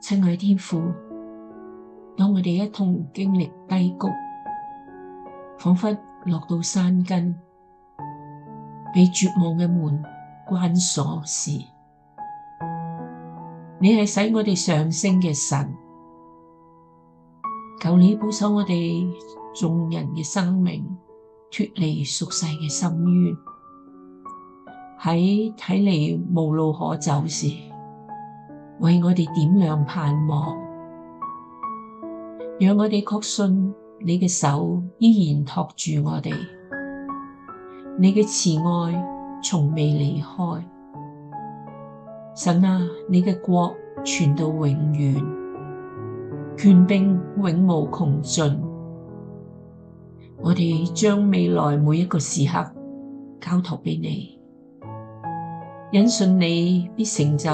親愛天父，當我哋一同經歷低谷，彷彿落到山根，被絕望嘅門關鎖時，你係使我哋上升嘅神，求你保守我哋眾人嘅生命脫離俗世嘅深淵，喺睇嚟無路可走時，為我哋點亮盼望，讓我哋確信你嘅手依然托住我哋，你嘅慈愛從未離開。神啊，你嘅國傳到永遠，權柄永無窮盡。我哋將未來每一個時刻交託俾你，因信你必成就